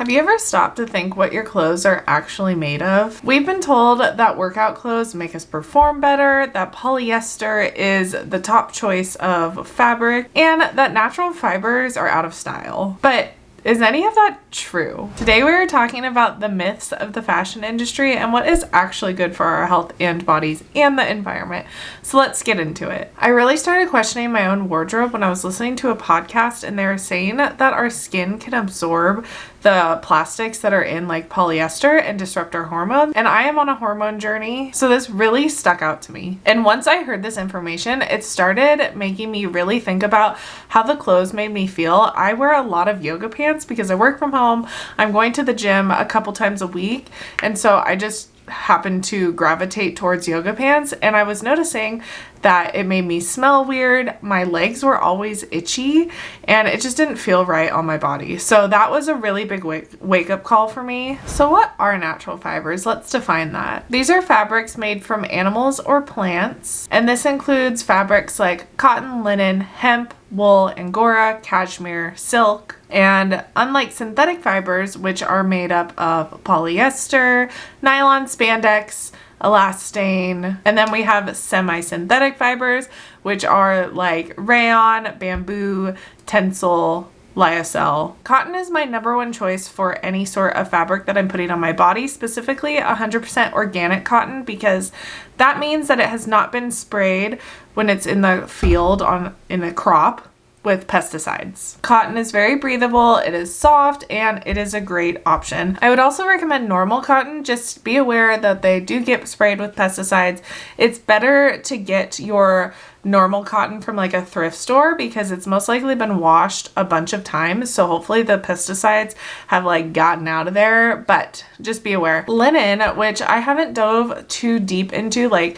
Have you ever stopped to think what your clothes are actually made of? We've been told that workout clothes make us perform better, that polyester is the top choice of fabric, and that natural fibers are out of style. But is any of that true? Today we are talking about the myths of the fashion industry and what is actually good for our health and bodies and the environment. So let's get into it. I really started questioning my own wardrobe when I was listening to a podcast and they were saying that our skin can absorb the plastics that are in like polyester and disrupt our hormones. And I am on a hormone journey, so this really stuck out to me. And once I heard this information, it started making me really think about how the clothes made me feel. I wear a lot of yoga pants because I work from home. I'm going to the gym a couple times a week, and so I just happen to gravitate towards yoga pants, and I was noticing that it made me smell weird. My legs were always itchy and it just didn't feel right on my body. So that was a really big wake up call for me. So what are natural fibers? Let's define that. These are fabrics made from animals or plants, and this includes fabrics like cotton, linen, hemp, wool, angora, cashmere, silk. And unlike synthetic fibers, which are made up of polyester, nylon, spandex, elastane, and then we have semi-synthetic fibers, which are like rayon, bamboo, tencel, lyocell. Cotton is my number one choice for any sort of fabric that I'm putting on my body, specifically 100% organic cotton, because that means that it has not been sprayed when it's in the field in a crop with pesticides. Cotton is very breathable, it is soft, and it is a great option. I would also recommend normal cotton. Just be aware that they do get sprayed with pesticides. It's better to get your normal cotton from like a thrift store because it's most likely been washed a bunch of times, so hopefully the pesticides have like gotten out of there, but just be aware. Linen, which I haven't dove too deep into, like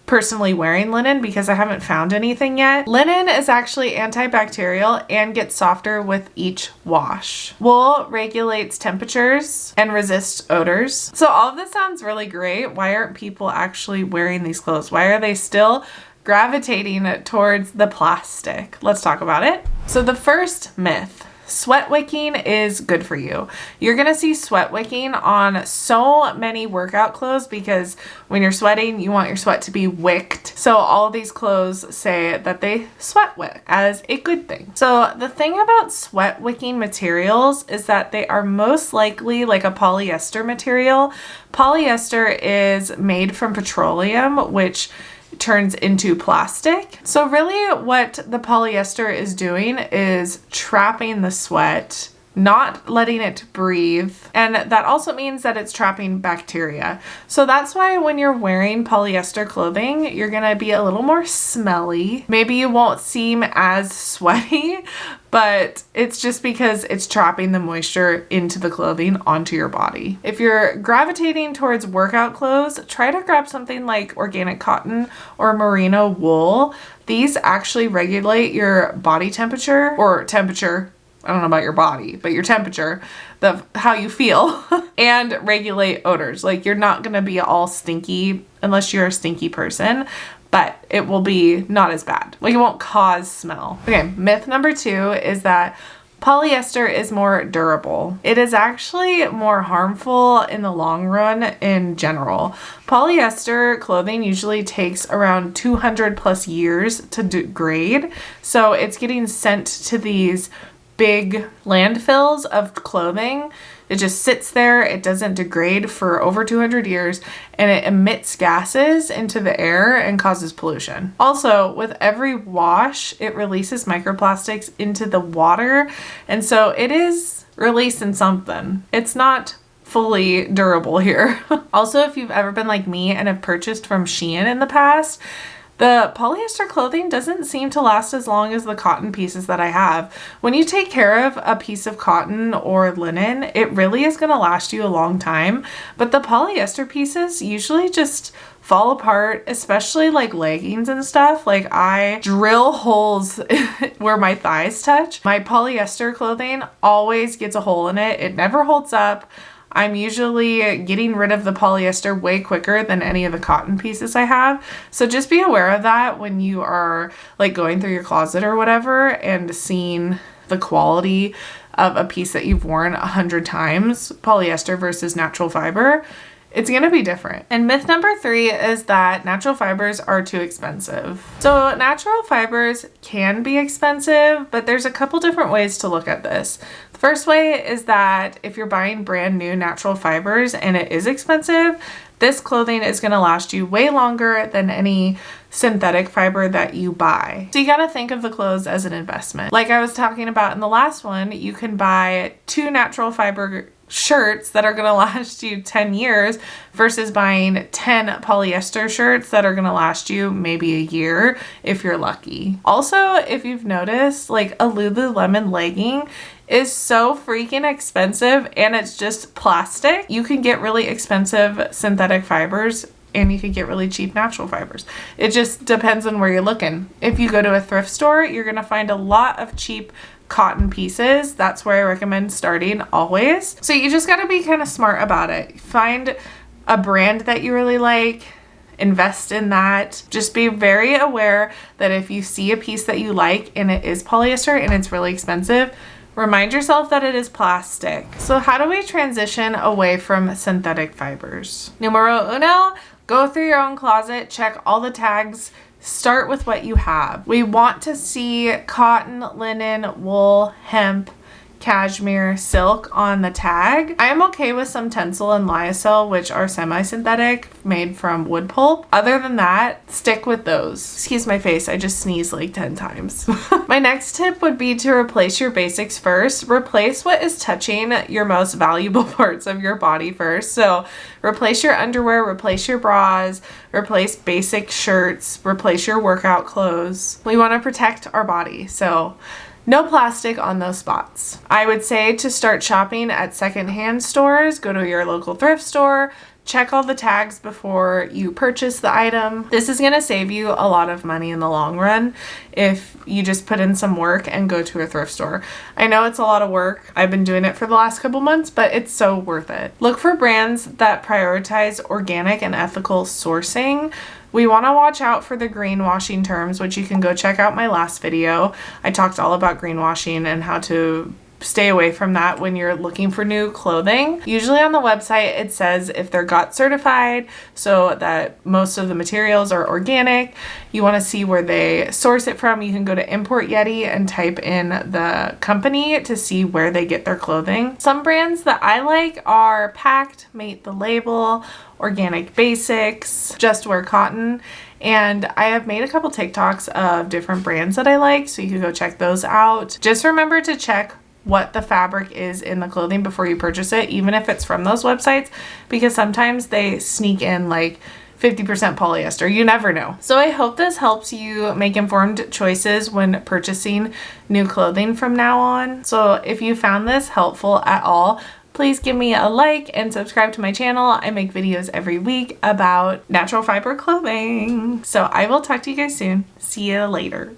personally wearing linen because I haven't found anything yet. Linen is actually antibacterial and gets softer with each wash. Wool regulates temperatures and resists odors. So all of this sounds really great. Why aren't people actually wearing these clothes? Why are they still gravitating towards the plastic? Let's talk about it. So the first myth: sweat-wicking is good for you. You're going to see sweat-wicking on so many workout clothes because when you're sweating, you want your sweat to be wicked. So all of these clothes say that they sweat-wick as a good thing. So the thing about sweat-wicking materials is that they are most likely like a polyester material. Polyester is made from petroleum, which turns into plastic. So really what the polyester is doing is trapping the sweat, not letting it breathe. And that also means that it's trapping bacteria. So that's why when you're wearing polyester clothing, you're gonna be a little more smelly. Maybe you won't seem as sweaty, but it's just because it's trapping the moisture into the clothing onto your body. If you're gravitating towards workout clothes, try to grab something like organic cotton or merino wool. These actually regulate your body temperature, or temperature, I don't know about your body, but your temperature, how you feel, and regulate odors. Like, you're not gonna be all stinky unless you're a stinky person, but it will be not as bad. Like, it won't cause smell. Okay, myth number 2 is that polyester is more durable. It is actually more harmful in the long run in general. Polyester clothing usually takes around 200 plus years to degrade, so it's getting sent to these big landfills of clothing. It just sits there, it doesn't degrade for over 200 years, and it emits gases into the air and causes pollution. Also, with every wash, it releases microplastics into the water, and so it is releasing something. It's not fully durable here. Also, if you've ever been like me and have purchased from Shein in the past, the polyester clothing doesn't seem to last as long as the cotton pieces that I have. When you take care of a piece of cotton or linen, it really is going to last you a long time. But the polyester pieces usually just fall apart, especially like leggings and stuff. Like, I drill holes where my thighs touch. My polyester clothing always gets a hole in it. It never holds up. I'm usually getting rid of the polyester way quicker than any of the cotton pieces I have. So just be aware of that when you are like going through your closet or whatever and seeing the quality of a piece that you've worn 100 times, polyester versus natural fiber, it's gonna be different. And myth number 3 is that natural fibers are too expensive. So natural fibers can be expensive, but there's a couple different ways to look at this. The first way is that if you're buying brand new natural fibers and it is expensive, this clothing is gonna last you way longer than any synthetic fiber that you buy. So you gotta think of the clothes as an investment. Like I was talking about in the last one, you can buy 2 natural fiber shirts that are going to last you 10 years versus buying 10 polyester shirts that are going to last you maybe a year if you're lucky. Also, if you've noticed, like a Lululemon legging is so freaking expensive and it's just plastic. You can get really expensive synthetic fibers and you can get really cheap natural fibers. It just depends on where you're looking. If you go to a thrift store, you're going to find a lot of cheap cotton pieces. That's where I recommend starting always. So you just got to be kind of smart about it. Find a brand that you really like, invest in that. Just be very aware that if you see a piece that you like and it is polyester and it's really expensive, remind yourself that it is plastic. So how do we transition away from synthetic fibers? Numero uno, go through your own closet, check all the tags. Start with what you have. We want to see cotton, linen, wool, hemp, cashmere, silk on the tag. I am okay with some tencel and lyocell, which are semi-synthetic, made from wood pulp. Other than that, stick with those. Excuse my face, I just sneezed like 10 times. My next tip would be to replace your basics first. Replace what is touching your most valuable parts of your body first. So replace your underwear, replace your bras, replace basic shirts, replace your workout clothes. We want to protect our body, so no plastic on those spots. I would say to start shopping at secondhand stores, go to your local thrift store, check all the tags before you purchase the item. This is gonna save you a lot of money in the long run if you just put in some work and go to a thrift store. I know it's a lot of work. I've been doing it for the last couple months, but it's so worth it. Look for brands that prioritize organic and ethical sourcing. We want to watch out for the greenwashing terms, which you can go check out my last video. I talked all about greenwashing and how to stay away from that when you're looking for new clothing. Usually on the website it says if they're GOT certified, so that most of the materials are organic. You want to see where they source it from. You can go to Import Yeti and type in the company to see where they get their clothing. Some brands that I like are Packed, Mate the Label, Organic Basics, Just Wear Cotton, and I have made a couple TikToks of different brands that I like, so you can go check those out. Just remember to check what the fabric is in the clothing before you purchase it, even if it's from those websites, because sometimes they sneak in like 50% polyester. You never know. So I hope this helps you make informed choices when purchasing new clothing from now on. So if you found this helpful at all, please give me a like and subscribe to my channel. I make videos every week about natural fiber clothing. So I will talk to you guys soon. See you later.